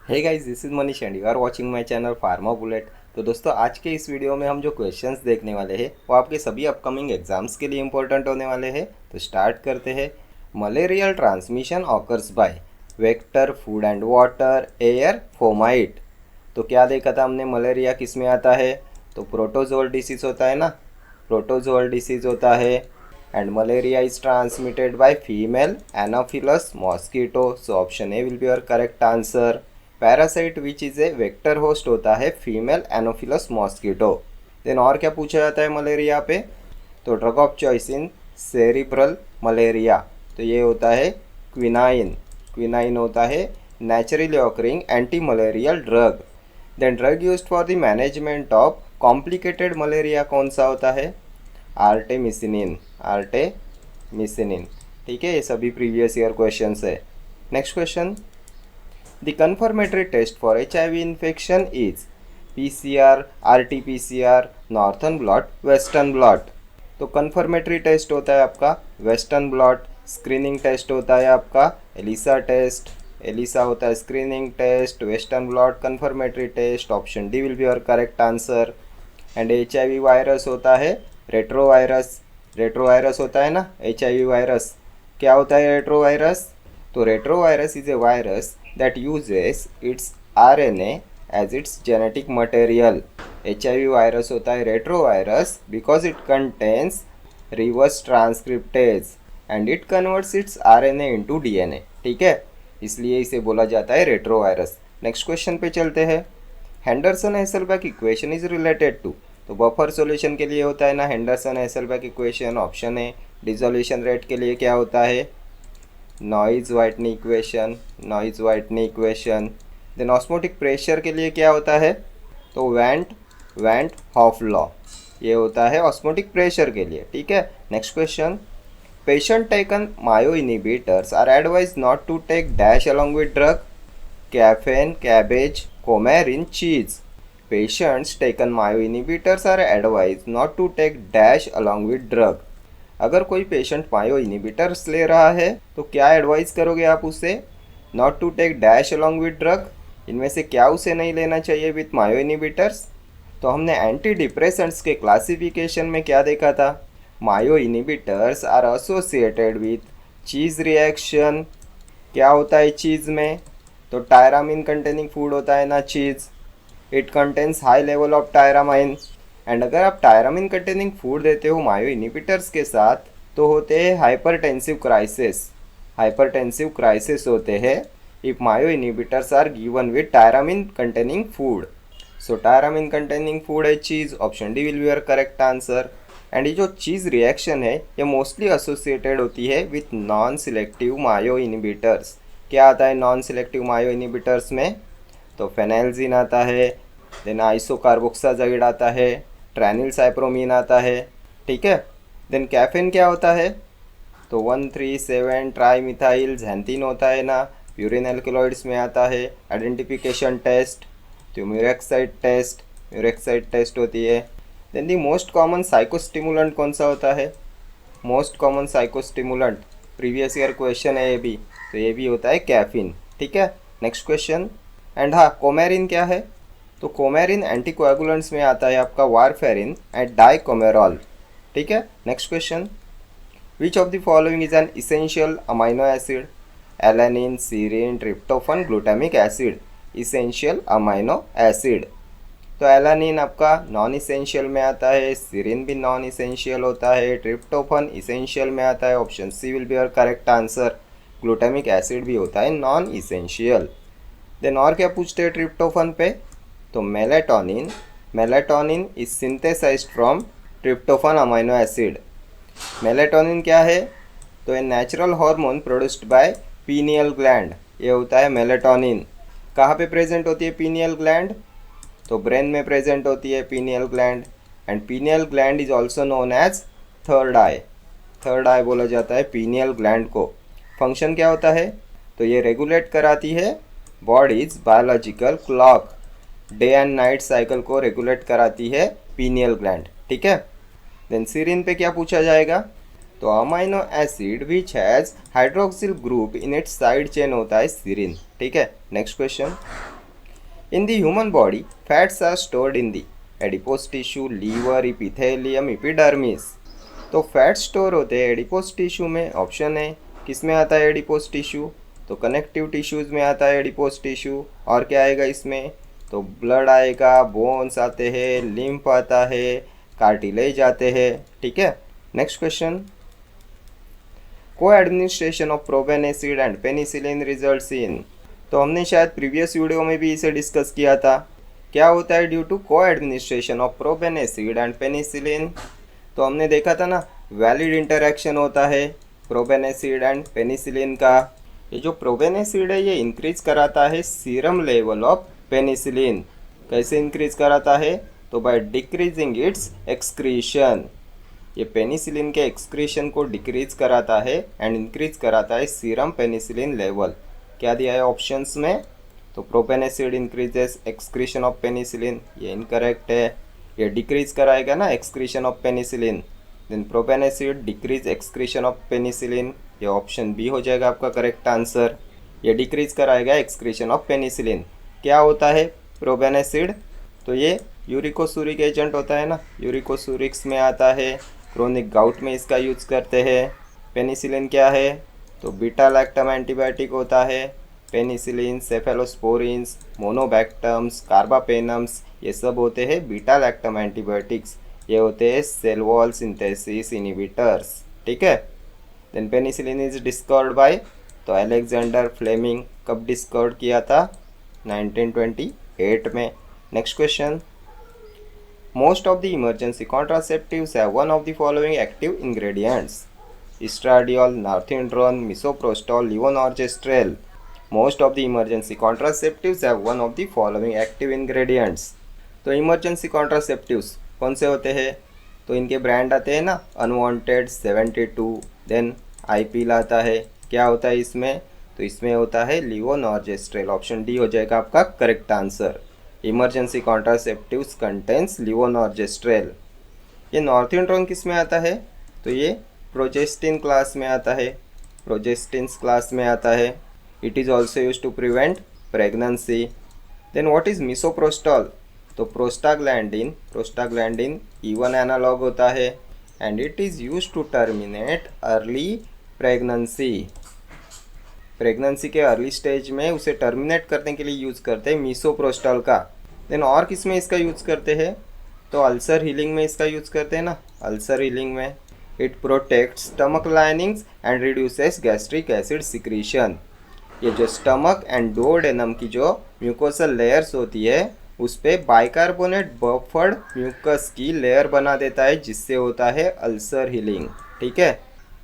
Hey guys, this is Manish and you are watching my channel Pharma Bullet. तो दोस्तों, आज के इस वीडियो में हम जो क्वेश्चंस देखने वाले हैं वो आपके सभी अपकमिंग एग्जाम्स के लिए इंपॉर्टेंट होने वाले हैं। तो स्टार्ट करते हैं। Malarial transmission occurs by vector, food and water, air, fomite. तो क्या देखा था हमने, मलेरिया किस में आता है? तो प्रोटोजोअल डिसीज होता है ना, प्रोटोजोअल डिसीज होता है। And malaria is transmitted by female Anopheles mosquito. So option A will be your correct answer. Parasite which is a vector host होता है फीमेल एनोफिलस मॉस्किटो। देन और क्या पूछा जाता है मलेरिया पे? तो drug of choice in cerebral malaria, तो ये होता है क्विनाइन। क्विनाइन होता है naturally occurring anti malarial drug. Then drug used for the management of complicated malaria कौन सा होता है? आर्टेमिसिनिन। आर्टेमिसिनिन। ठीक है, ये सभी प्रीवियस ईयर क्वेश्चन है। Next question. The confirmatory test for HIV infection is PCR, RT-PCR, Northern blot, Western blot। तो confirmatory टेस्ट होता है आपका वेस्टर्न ब्लॉट। स्क्रीनिंग टेस्ट होता है आपका एलिसा टेस्ट। एलिसा होता है screening test, western blot confirmatory test. Option D will be your correct answer. And HIV virus होता है रेट्रोवायरस। रेट्रोवायरस होता है ना HIV वायरस। क्या होता है रेट्रोवायरस? तो retrovirus is a virus that uses its RNA as its genetic material। HIV virus होता है retrovirus because it contains reverse transcriptase and it converts its RNA into DNA। ठीक है, इसलिए इसे बोला जाता है रेट्रोवायरस। नेक्स्ट क्वेश्चन पे चलते हैं। Henderson Hasselbalch equation is related to. तो बफर सॉल्यूशन के लिए होता है ना हेंडरसन हेसलबर्ग इक्वेशन। ऑप्शन है। डिसोल्यूशन रेट के लिए क्या होता है? Noyes Whitney equation. Noyes Whitney equation. Then osmotic pressure के लिए क्या होता है? तो वेंट हॉफ लॉ, ये होता है ऑस्मोटिक प्रेशर के लिए। ठीक है, next question. Patient taken MAO inhibitors are advise not to take dash along with drug. Caffeine, cabbage, coumarin, cheese. Patients taken MAO inhibitors are advise not to take dash along with drug. अगर कोई patient मायो inhibitors ले रहा है तो क्या advice करोगे आप उसे? Not to take dash along with drug. इनमें से क्या उसे नहीं लेना चाहिए विथ मायो इनिबिटर्स? तो हमने एंटी डिप्रेसेंट्स के क्लासिफिकेशन में क्या देखा था? MAO inhibitors are associated with cheese reaction. क्या होता है चीज़ में? तो टायरामिन कंटेनिंग फूड होता है ना cheese. It contains high level of tyramine. And अगर आप टायरामिन कंटेनिंग फूड देते हो मायो इनिबिटर्स के साथ तो होते हैं हाइपरटेंसिव क्राइसिस। हाइपरटेंसिव क्राइसिस होते हैं if MAO inhibitors are given with tyramine containing food. So tyramine containing food है cheese. Option D will be your correct answer. And ये जो चीज़ रिएक्शन है ये मोस्टली एसोसिएटेड होती है with non selective MAO inhibitors. क्या आता है नॉन सिलेक्टिव मायो इनिबिटर्स में? तो फेनाइलजीन आता है, देन आइसोकार्बोक्साजाइड आता है, ट्रैनिल साइप्रोमीन आता है। ठीक है, देन कैफीन क्या होता है? तो 1,3,7 ट्राईमिथाइल ज़ैंथीन होता है ना, यूरिन एल्कलॉइड्स में आता है। आइडेंटिफिकेशन टेस्ट, तो म्यूरेक्साइड टेस्ट होती है। Then the most common psychostimulant कौन सा होता है? Most common psychostimulant previous year question है ये भी, तो ये भी होता है कैफीन। ठीक है, नेक्स्ट क्वेश्चन। एंड हाँ, कोमेरिन क्या है? तो कोमेरिन एंटीकोएगुलेंट्स में आता है आपका वारफेरिन एंड डाइकोमेरॉल। ठीक है, next question. Which of the following is an essential amino acid? Alanine, सीरिन, tryptophan, glutamic acid. Essential amino acid. तो एलानिन आपका नॉन इसेंशियल में आता है, सीरिन भी नॉन इसेंशियल होता है, ट्रिप्टोफन इसेंशियल में आता है। Option C will be your correct answer. Glutamic acid भी होता है नॉन इसेंशियल। देन और क्या पूछते हैं ट्रिप्टोफन पे? तो melatonin. Melatonin is synthesized from tryptophan amino acid. Melatonin क्या है? तो a natural hormone produced by pineal gland, ये होता है मेलेटोनिन। कहाँ पे प्रेजेंट होती है पीनियल ग्लैंड? तो ब्रेन में प्रेजेंट होती है pineal gland. And pineal gland is also known as third eye. Third eye बोला जाता है पीनियल ग्लैंड को। फंक्शन क्या होता है? तो ये रेगुलेट कराती है bodies biological clock. Day and night cycle को रेगुलेट कराती है पीनियल ग्लैंड। ठीक है, देन सीरिन पे क्या पूछा जाएगा? तो amino acid which has hydroxyl group in its side chain होता है सीरिन। ठीक है, next question. In the human body fats are stored in the adipose tissue, liver, epithelium, epidermis. तो फैट स्टोर होते हैं एडिपोज टिश्यू में। Option है किस में आता है एडिपोज टिश्यू, तो कनेक्टिव टिश्यूज़ में आता है एडिपोज टिश्यू। और क्या आएगा इसमें, तो ब्लड आएगा, बोन्स आते हैं, लिम्फ आता है, कार्टिलेज आते हैं। ठीक है, नेक्स्ट क्वेश्चन। को administration of probenecid and penicillin results in, तो हमने शायद प्रीवियस वीडियो में भी इसे डिस्कस किया था। क्या होता है ड्यू टू को administration of probenecid and penicillin, तो हमने देखा था ना वैलिड इंटरेक्शन होता है प्रोबेनेसिड एंड पेनिसिलिन का। ये जो प्रोबेनेसिड है ये इंक्रीज कराता है सीरम लेवल ऑफ पेनिसिलिन। कैसे इंक्रीज कराता है, तो बाय डिक्रीजिंग इट्स एक्सक्रीशन। ये पेनिसिलिन के एक्सक्रीशन को डिक्रीज कराता है एंड इंक्रीज कराता है सीरम पेनिसिलिन लेवल। क्या दिया है ऑप्शंस में, तो probenecid increases excretion of penicillin, ये इनकरेक्ट है। ये डिक्रीज कराएगा ना excretion of penicillin, then probenecid decrease excretion of penicillin, ये ऑप्शन बी हो जाएगा आपका करेक्ट आंसर। ये डिक्रीज कराएगा एक्सक्रीशन ऑफ पेनिसिलिन। क्या होता है प्रोपेनेसिड, तो ये यूरिकोसूरिक एजेंट होता है ना, यूरिकोसूरिक्स में आता है, क्रोनिक गाउट में इसका यूज करते हैं। पेनिसिलिन क्या है, तो बीटा लैक्टम एंटीबायोटिक होता है। पेनिसिलिन, सेफेलोस्पोरिन्स, मोनोबैक्टम्स, कार्बापेनम्स, ये सब होते हैं बीटा लैक्टम एंटीबायोटिक्स। ये होते हैं सेल वॉल सिंथेसिस इनहिबिटर्स। ठीक है, then penicillin is discovered by, तो अलेक्जेंडर फ्लेमिंग। कब डिस्कवर्ड किया था, 1928 में। Next question. Most of the emergency contraceptives have one of the following active ingredients, estradiol, northindrone, misoprostol, levonorgestrel. Most of the emergency contraceptives have one of the following active ingredients. तो emergency contraceptives कौन से होते हैं, तो इनके brand आते हैं ना, अनवांटेड, 72, देन आईपील आता है। क्या होता है इसमें, तो इसमें होता है लिवोनॉर्जेस्ट्रेल। ऑप्शन डी हो जाएगा आपका correct answer. Emergency contraceptives contains levonorgestrel. ये नॉर्थिंड्रोन किस में आता है, तो ये प्रोजेस्टिन क्लास में आता है, प्रोजेस्टिन्स क्लास में आता है। It is also use to prevent pregnancy. Then what is misoprostol, तो प्रोस्टाग्लैंडिन, प्रोस्टाग्लैंडिन E1 एनालॉग होता है and it is use to terminate early pregnancy. Pregnancy के अर्ली स्टेज में उसे टर्मिनेट करने के लिए यूज़ करते हैं मिसोप्रोस्टॉल का। देन और किस में इसका यूज़ करते हैं, तो अल्सर हीलिंग में इसका यूज़ करते हैं ना, अल्सर हीलिंग में। It protects stomach linings and reduces gastric acid secretion. ये जो स्टमक एंड डुओडेनम की जो म्यूकोसल लेयर्स होती है उस पर बाइकार्बोनेट बफर्ड म्यूकस की लेयर बना देता है, जिससे होता है अल्सर हीलिंग। ठीक है,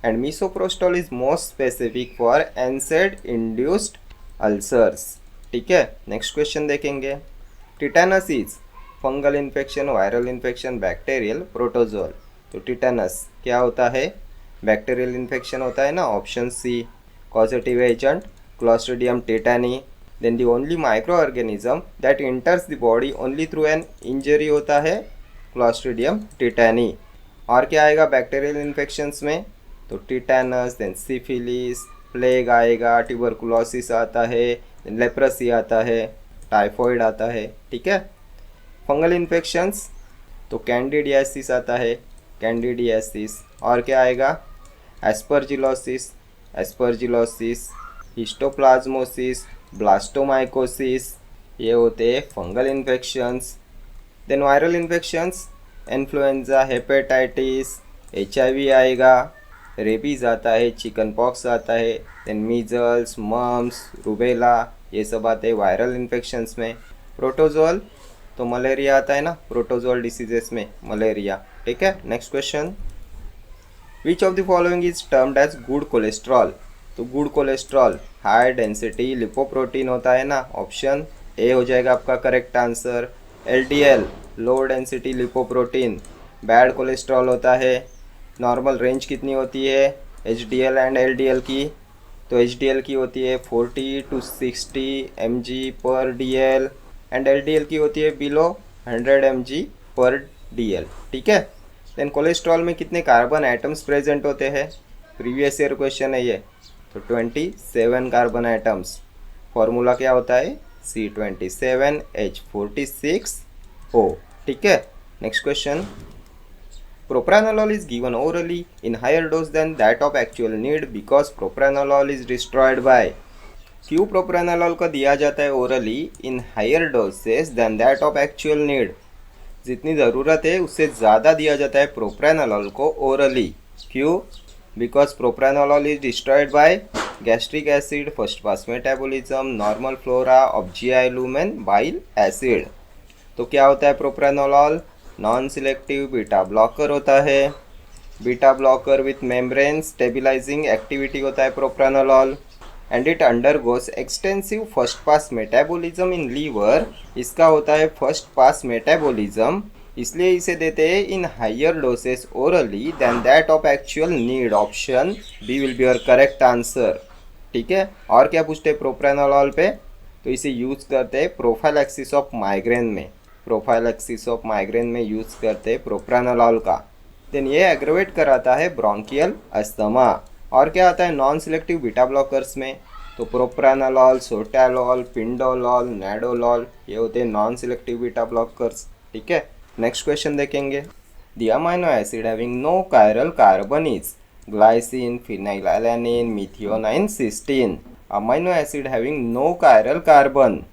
and misoprostol is most specific for NSAID induced ulcers. ठीक है, नेक्स्ट क्वेश्चन देखेंगे। Tetanus is fungal infection, viral infection, bacterial, protozoal. तो टिटेनस क्या होता है, बैक्टीरियल इन्फेक्शन होता है ना, option C. Causative agent Clostridium tetani. Then the only micro organism that enters the body only through an injury होता है क्लोस्ट्रीडियम टिटेनी। और क्या आएगा बैक्टीरियल इन्फेक्शंस में, तो टिटेनस, देन सिफिलिस, प्लेग आएगा, ट्यूबरकुलोसिस आता है, लेप्रेसी आता है, टाइफॉइड आता है। ठीक है, फंगल इन्फेक्शंस तो कैंडिडियासिस आता है, कैंडिडियासिस। और क्या आएगा, एस्परजिलोसिस, एस्परजिलोसिस, हिस्टोप्लाज्मोसिस, ब्लास्टोमाइकोसिस, ये होते हैं fungal infections. Then viral infections, influenza, hepatitis, HIV आएगा, रेबीज़ आता है, चिकन पॉक्स आता है, देन मीजल्स, मम्स, रूबेला, ये सब आते हैं वायरल इन्फेक्शंस में। प्रोटोजोल तो मलेरिया आता है ना, प्रोटोजोल डिसीजेस में मलेरिया। ठीक है, next question. Which of the following is termed as good cholesterol, तो good cholesterol high density lipoprotein होता है ना, ऑप्शन ए हो जाएगा आपका correct answer. LDL low density lipoprotein. Bad cholesterol होता है, नॉर्मल रेंज कितनी होती है HDL एंड LDL की, तो HDL की होती है 40 to 60 mg/dl एंड LDL की होती है बिलो 100 mg/dl। ठीक है, देन कोलेस्ट्रॉल में कितने कार्बन एटम्स प्रेजेंट होते हैं, प्रीवियस ईयर क्वेश्चन है ये, तो 27 कार्बन एटम्स। फॉर्मूला क्या होता है C27H46O। ठीक है, next question. Propranolol is given orally in higher dose than that of actual need because propranolol is destroyed by। क्यों प्रोप्रानोलॉल को दिया जाता है orally in higher doses than that of actual need? जितनी ज़रूरत है उससे ज़्यादा दिया जाता है प्रोप्रानोलॉल को ओरली। क्यों? Because propranolol is destroyed by gastric acid, first pass metabolism, normal flora of GI lumen, bile acid. तो क्या होता है propranolol? Non selective beta blocker होता है। Beta blocker with membrane stabilizing activity होता है propranolol, and it undergoes extensive first pass metabolism in liver. इसका होता है फर्स्ट पास मेटाबॉलिज्म, इसलिए इसे देते हैं in higher doses orally than that of actual need. Option B will be your correct answer. ठीक है, और क्या पूछते हैं प्रोप्रानोलॉल पे? तो इसे यूज़ करते हैं प्रोफाइलैक्सिस ऑफ माइग्रेन में। प्रोफाइलैक्सिस ऑफ माइग्रेन में यूज़ करते हैं प्रोप्रानोलॉल का। देन ये एग्रोवेट कराता है ब्रोंकियल अस्थमा। और क्या आता है नॉन सिलेक्टिव बीटा ब्लॉकर्स में? तो प्रोप्रानोलॉल, सोटैलोल, पिंडोलॉल, नैडोलॉल, ये होते हैं नॉन सिलेक्टिव बीटा ब्लॉकर्स। ठीक है, नेक्स्ट क्वेश्चन देखेंगे। The amino acid having no chiral carbon is glycine, phenylalanine, methionine, cysteine. Amino acid having no chiral carbon,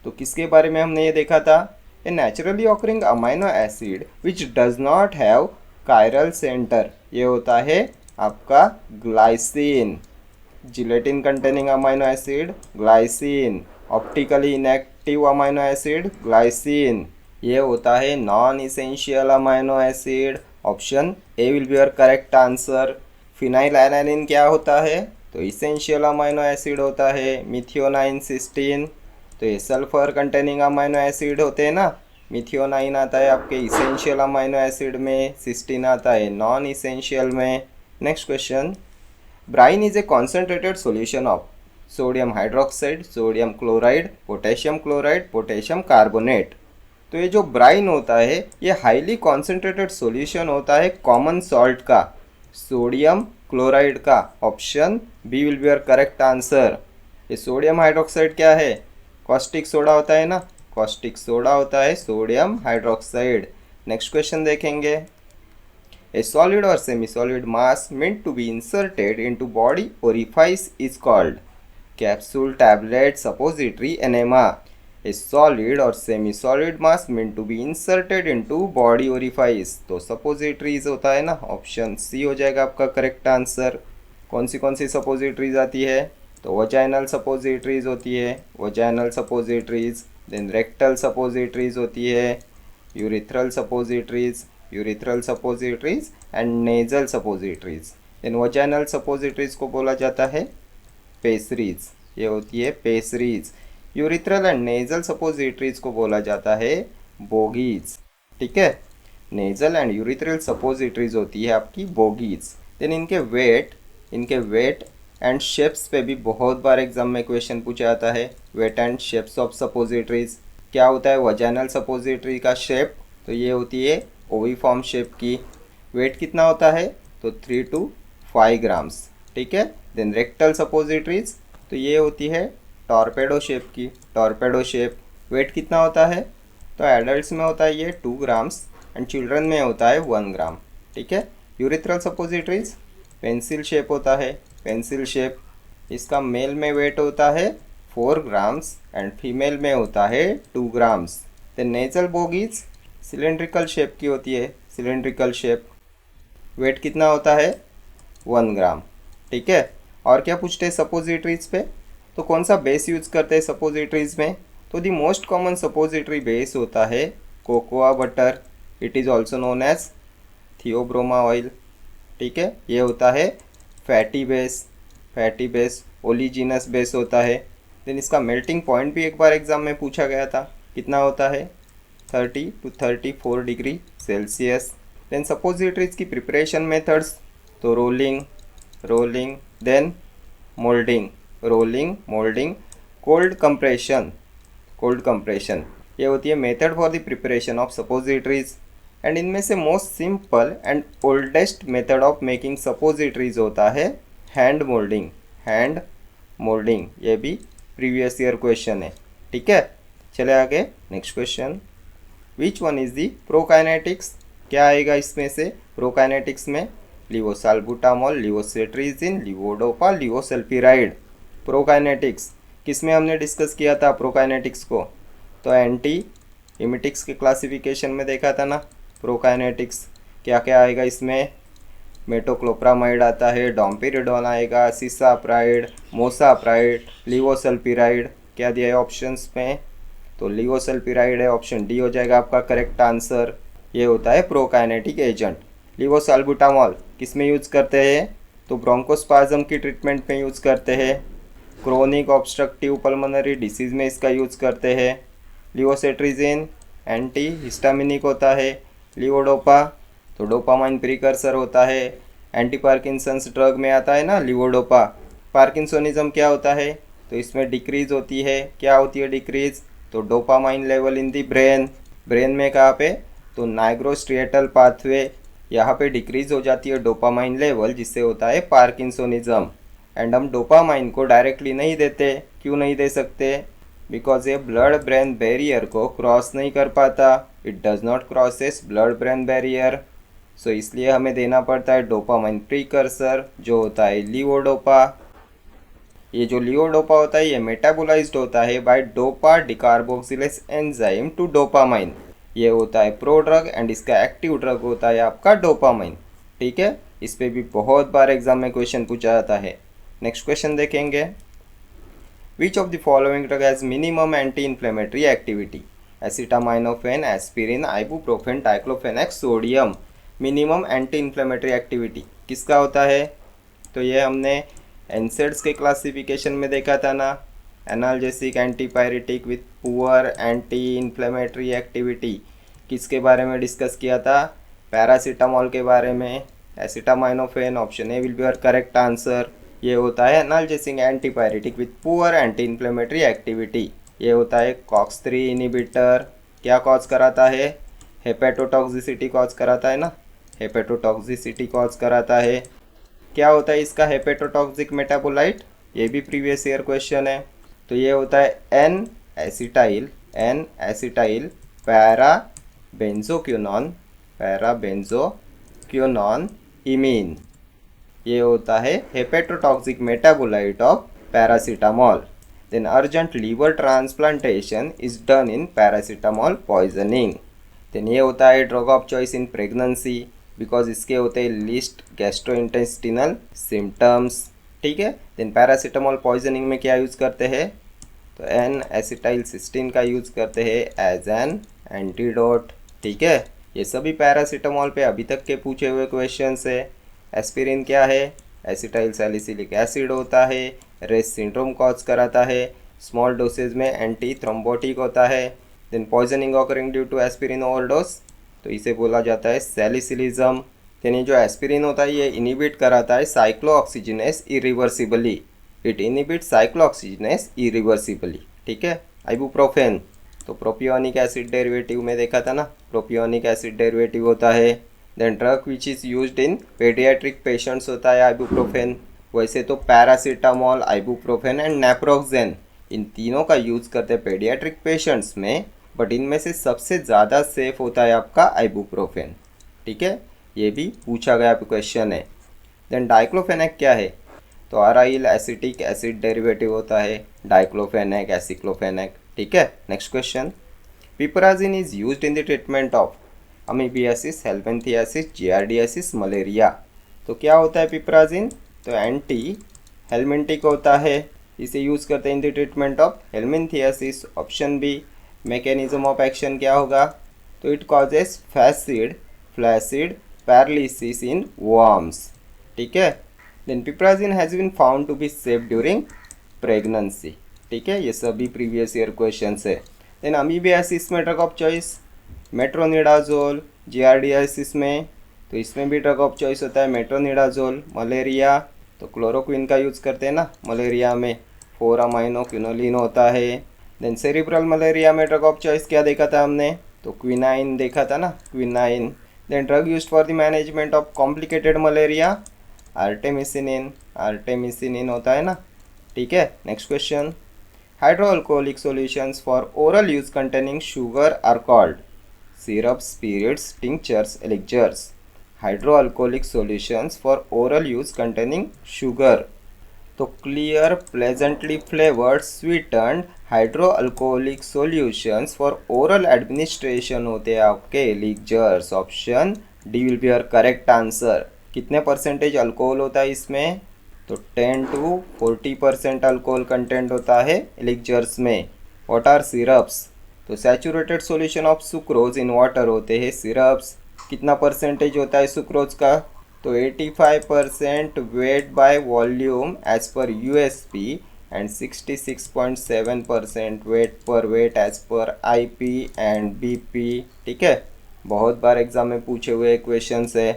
तो किसके बारे में हमने ये देखा था? A naturally occurring amino acid which does not have chiral center, ये होता है आपका glycine. Gelatin containing amino acid glycine, optically inactive amino acid glycine, ये होता है non essential amino acid. Option A will be your correct answer. Phenylalanine क्या होता है? तो इसेंशियल अमाइनो एसिड होता है। मिथियोनाइन, सिस्टीन, तो ये सल्फर कंटेनिंग अमाइनो एसिड होते हैं ना। मिथियोनाइन आता है आपके इसेंशियल अमाइनो एसिड में, सिस्टीन आता है नॉन इसेंशियल में। Next question. Brine is a concentrated solution of sodium hydroxide, sodium chloride, potassium chloride, potassium carbonate. तो ये जो ब्राइन होता है ये हाईली कॉन्सेंट्रेटेड सॉल्यूशन होता है कॉमन सॉल्ट का, सोडियम क्लोराइड का। Option B will be your correct answer. ये सोडियम हाइड्रोक्साइड क्या है? कॉस्टिक सोडा होता है ना, कॉस्टिक सोडा होता है सोडियम हाइड्रोक्साइड। नेक्स्ट क्वेश्चन देखेंगे। A solid or semi-solid mass meant to be inserted into body orifice is called capsule, tablet, suppository, enema। A solid or semi-solid mass meant to be inserted into body orifice, तो suppositories होता है ना। Option सी हो जाएगा आपका correct answer. कौन सी suppositories आती है? तो वजाइनल suppositories होती है, vaginal suppositories, then rectal suppositories होती है, urethral suppositories, urethral suppositories and nasal suppositories. इन वजाइनल सपोजिटरीज को बोला जाता है पेसरीज, ये होती है pessaries. Urethral and nasal suppositories को बोला जाता है बोगीज। ठीक है, नेजल एंड यूरिथ्रल सपोजिटरीज होती है आपकी बोगीज। देन इनके वेट एंड शेप्स पे भी बहुत बार एग्जाम में क्वेश्चन पूछा जाता है। Weight and shapes of suppositories क्या होता है? वजाइनल सपोजिटरी का शेप तो ये होती है ओविफॉर्म शेप की। वेट कितना होता है? तो 3 to 5 ग्राम्स। ठीक है, देन रेक्टल सपोजिटरीज तो ये होती है टॉर्पेडो शेप की, टॉर्पेडो शेप। वेट कितना होता है? तो एडल्ट्स में होता है ये 2 ग्राम्स एंड चिल्ड्रन में होता है 1 ग्राम। ठीक है, यूरिथ्रल सपोजिटरीज पेंसिल शेप होता है, पेंसिल शेप। इसका मेल में वेट होता है 4 ग्राम्स एंड फीमेल में होता है 2 grams. Then nasal bougies cylindrical shape की होती है, सिलेंड्रिकल शेप। वेट कितना होता है? 1 ग्राम। ठीक है, और क्या पूछते हैं सपोजिटरीज पे? तो कौन सा बेस यूज करते हैं सपोजिटरीज में? तो the most common suppository base होता है cocoa butter, it is also known as theobroma oil. ठीक है, ये होता है फैटी बेस, ओलिजिनस बेस होता है। देन इसका मेल्टिंग पॉइंट भी एक बार एग्जाम में पूछा गया था, कितना होता है? 30 to 34 degree Celsius. Then suppositories की प्रिपरेशन मेथड्स तो rolling, then moulding, cold compression, ये होती है method for the preparation of suppositories. And इनमें से most simple and oldest method of making suppositories होता है हैंड मोल्डिंग। ये भी प्रीवियस ईयर क्वेश्चन है। ठीक है, चले आगे next question. Which one is the प्रोकाइनेटिक्स, क्या आएगा इसमें से प्रोकाइनेटिक्स में? लिवोसाल्बुटामॉल, लिवोसेट्रिजिन, लिवोडोपा, लिवोसल्फिराइड। प्रोकाइनेटिक्स किस में हमने डिस्कस किया था प्रोकाइनेटिक्स को? तो एंटी इमिटिक्स के क्लासिफिकेशन में देखा था ना। प्रोकाइनेटिक्स क्या क्या आएगा इसमें? मेटोक्लोप्रामाइड आता है, डोम्पिरिडोन आएगा, सिसाप्राइड, मोसाप्राइड, लिवोसल्फिराइड। क्या दिया है ऑप्शंस में? तो लिवोसल्फिराइड है, ऑप्शन डी हो जाएगा आपका करेक्ट आंसर। ये होता है प्रोकाइनेटिक एजेंट। लिवोसाल्बुटामॉल किस में यूज़ करते हैं? तो ब्रोंकोस्पाज्म की ट्रीटमेंट में यूज़ करते हैं, क्रोनिक ऑब्स्ट्रक्टिव पल्मोनरी डिसीज़ में इसका यूज़ करते हैं। लिवोसेट्रिजिन एंटी हिस्टामिनिक होता है। लिवोडोपा तो डोपामाइन प्रीकर्सर होता है, एंटी पार्किंसंस ड्रग में आता है ना लिवोडोपा। पार्किंसोनिज्म क्या होता है? तो इसमें डिक्रीज होती है, क्या होती है डिक्रीज? तो dopamine level in the brain. Brain में कहाँ पे? तो नाइग्रोस्ट्रिएटल पाथवे, यहाँ पे डिक्रीज हो जाती है डोपामाइन लेवल, जिससे होता है पार्किंसोनिज्म। एंड हम डोपामाइन को डायरेक्टली नहीं देते, क्यों नहीं दे सकते? बिकॉज ये ब्लड ब्रेन बैरियर को क्रॉस नहीं कर पाता, it does not crosses blood brain barrier. So इसलिए हमें देना पड़ता है डोपामाइन प्रीकर्सर, जो होता है लिवोडोपा। ये जो लिवोडोपा होता है ये मेटाबोलाइज्ड होता है by dopa decarboxylase enzyme to dopamine. ये होता है प्रो ड्रग एंड इसका एक्टिव ड्रग होता है आपका डोपामाइन। ठीक है, इस पे भी बहुत बार एग्जाम में क्वेश्चन पूछा जाता है। नेक्स्ट क्वेश्चन देखेंगे। Which of the following drug has minimum anti inflammatory activity? Acetaminophen, aspirin, ibuprofen, diclofenac, sodium. Minimum anti inflammatory activity किसका होता है? तो ये हमने एनसेड्स के क्लासिफिकेशन में देखा था ना। Analgesic antipyretic with poor anti inflammatory activity, किसके बारे में डिस्कस किया था? पैरासीटामॉल के बारे में। Acetaminophen, option A will be your correct answer. ये होता है analgesic antipyretic with poor anti inflammatory activity. ये होता है कॉक्स 3 इनिबिटर। क्या कॉज कराता है? हेपेटोटॉक्सिसिटी कॉज कराता है ना, हेपेटोटॉक्सिसिटी कॉज कराता है। क्या होता है इसका हेपेटोटॉक्सिक मेटाबोलाइट? ये भी प्रीवियस ईयर क्वेश्चन है। तो ये होता है N acetyl para benzoquinone imine. ये होता है hepatotoxic metabolite of paracetamol. Then urgent liver transplantation is done in paracetamol poisoning. Then ये होता है drug of choice in pregnancy, because इसके होते हैं लिस्ट गैस्ट्रोइंटेस्टिनल सिम्टम्स। ठीक है, देन पैरासीटामॉल पॉइजनिंग में क्या यूज़ करते हैं? तो एन एसिटाइल सिस्टीन का यूज़ करते हैं एज एन एंटीडोट। ठीक है, ये सभी पैरासीटामॉल पे अभी तक के पूछे हुए क्वेश्चंस है। एस्पिरिन क्या है? एसिटाइल सैलिसिलिक एसिड होता है, रेस सिंड्रोम कॉज कराता है, स्मॉल डोसेज में एंटी थ्रोम्बोटिक होता है। Then poisoning occurring due to aspirin overdose, तो इसे बोला जाता है सैलिसिलिज्म। यानी जो एस्पिरिन होता है ये इनिबिट कराता है साइक्लोऑक्सीजिनेस इरिवर्सिबली, इट इनिबिट साइक्लोऑक्सीजिनेस इरिवर्सिबली। ठीक है, आइबुप्रोफेन तो प्रोपियोनिक एसिड डेरिवेटिव में देखा था ना, प्रोपियोनिक एसिड डेरिवेटिव होता है। Then drug which is used in paediatric patients होता है आइबुप्रोफेन। वैसे तो पैरासीटामॉल, आइबुप्रोफेन एंड नेप्रोक्सेन, इन तीनों का यूज़ करते हैं पेडियाट्रिक पेशेंट्स में, बट इनमें से सबसे ज़्यादा सेफ होता है आपका आइबुप्रोफेन। ठीक है, ये भी पूछा गया क्वेश्चन है। देन डाइक्लोफेनेक क्या है? तो अराइल एसिटिक एसिड डेरिवेटिव होता है डाइक्लोफेनेक, एसिक्लोफेनेक। ठीक है, next question. Piperazine is used in the treatment of amoebiasis, helminthiasis, giardiasis, malaria. तो क्या होता है पिपराजिन? तो एंटी हेलमिंटिक होता है, इसे यूज़ करते हैं in the treatment of helminthiasis. Option B. Mechanism of action क्या होगा? तो it causes flaccid paralysis in worms. ठीक है, then piperazine has been found to be safe during pregnancy. ठीक है, ये सभी प्रीवियस ईयर क्वेश्चन है। देन अमीबियासिस में drug of choice metronidazole, giardiasis में तो इसमें भी ड्रग ऑफ चॉइस होता है मेट्रोनिडाजोल। मलेरिया तो क्लोरोक्विन का यूज़ करते हैं ना मलेरिया में, 4-अमाइनो-क्विनोलिन होता है। देन सेरिब्रल मलेरिया में ड्रग ऑफ चॉइस क्या देखा था हमने? तो क्विनाइन देखा था ना, quinine. Then drug used for the management of complicated malaria, artemisinin होता है ना। ठीक है, next question. Hydroalcoholic solutions for oral use containing sugar are called syrups, spirits, tinctures, elixirs. Hydroalcoholic solutions for oral use containing sugar. तो clear, pleasantly flavoured, sweetened hydroalcoholic solutions for oral administration होते हैं आपके elixirs. Option D will be your correct answer. कितने percentage alcohol होता है इसमें? तो 10 to 40% alcohol content होता है एलिक्जर्स में। What are syrups? तो saturated solution of sucrose in water होते हैं सिरप्स। कितना परसेंटेज होता है सुक्रोज का? तो 85% weight by volume as per USP and 66.7% weight per weight as per IP and BP. ठीक है, बहुत बार एग्जाम में पूछे हुए क्वेश्चंस है।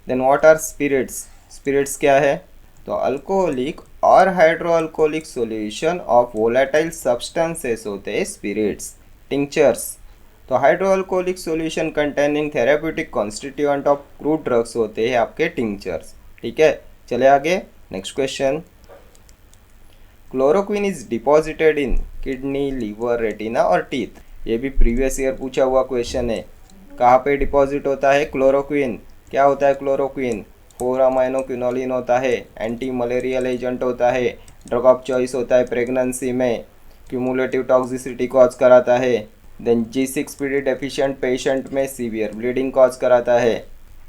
Then what are spirits? Spirits क्या है? तो अल्कोहलिक और hydroalcoholic solution of volatile substances होते हैं स्पिरिट्स। टिंक्चर्स, तो hydroalcoholic solution containing therapeutic constituent of crude drugs होते हैं आपके टिंक्चर्स। ठीक है, चले आगे। Next question, chloroquine is deposited in kidney, liver, retina और टीथ। ये भी प्रीवियस ईयर पूछा हुआ क्वेश्चन है। कहाँ पे डिपॉजिट होता है क्लोरोक्विन? क्या होता है क्लोरोक्विन? 4 अमाइनो क्विनोलिन होता है, एंटी मलेरियल एजेंट होता है, ड्रग ऑफ चॉइस होता है प्रेगनेंसी में, क्यूमुलेटिव टॉक्सिसिटी कॉज कराता है, देन G6PD डेफिशिएंट पेशेंट में सीवियर ब्लीडिंग कॉज कराता है,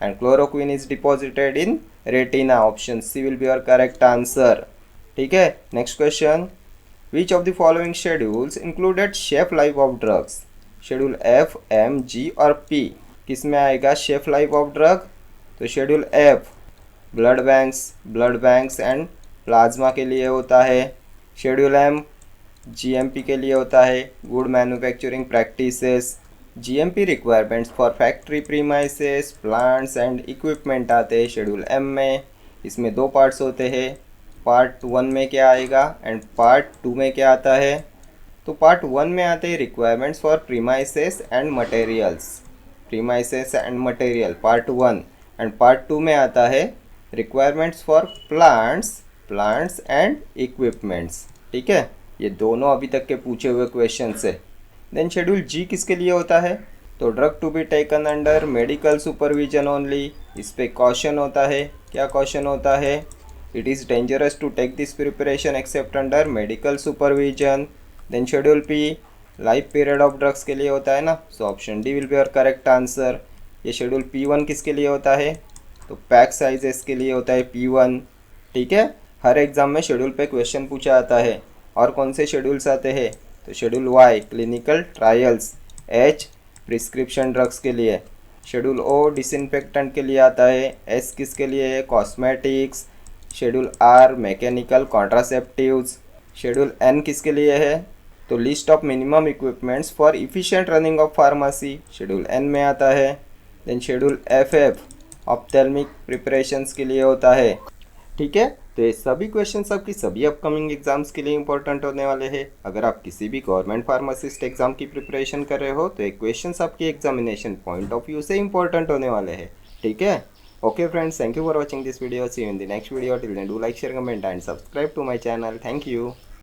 and chloroquine is deposited in retina. Option C will be your correct answer. ठीक है, next question, which of the following schedules included shelf life of drugs? Schedule F, M, G और P किस में आएगा shelf life of drug? तो schedule F blood banks and plasma के लिए होता है। शेड्यूल एम जीएमपी के लिए होता है, good manufacturing practices. GMP requirements for factory premises, plants and equipment आते हैं शेड्यूल एम में। इसमें 2 पार्ट्स होते हैं। पार्ट 1 में क्या आएगा एंड पार्ट 2 में क्या आता है? तो पार्ट 1 में आते हैं requirements for premises and materials, premises and material part 1, and part 2 में आता है requirements for plants and equipments. ठीक है, ये दोनों अभी तक के पूछे हुए क्वेश्चन है। देन शेड्यूल जी किसके लिए होता है? तो drug to be taken under medical supervision only. इस पे कॉशन होता है। क्या कॉशन होता है? It is dangerous to take this preparation except under medical supervision. Then schedule P life period of drugs के लिए होता है ना, so option D will be your correct answer. ये शेड्यूल P1 किसके लिए होता है? तो पैक साइजेस के लिए होता है P1। ठीक है, हर एग्जाम में शेड्यूल पे क्वेश्चन पूछा आता है। और कौन से शेड्यूल्स आते हैं? तो schedule Y clinical trials, H prescription drugs के लिए, शेड्यूल ओ डिसइंफेक्टेंट के लिए आता है, एस किसके लिए है? Cosmetics, schedule R mechanical contraceptives, schedule N किसके लिए है? तो list of minimum equipments for efficient running of pharmacy, schedule N में आता है। Then schedule F ophthalmic preparations के लिए होता है। ठीक है, तो ये सभी क्वेश्चन आपकी सभी अपकमिंग एग्जाम्स के लिए इंपॉर्टेंट होने वाले हैं। अगर आप किसी भी गवर्नमेंट फार्मासिस्ट एग्जाम की प्रिपरेशन कर रहे हो तो ये क्वेश्चंस आपकी एग्जामिनेशन पॉइंट ऑफ व्यू से इंपॉर्टेंट होने वाले हैं। ठीक है, okay friends, thank you for watching this video. See you in the next video. Till then do like, share, comment and subscribe to my channel. Thank you.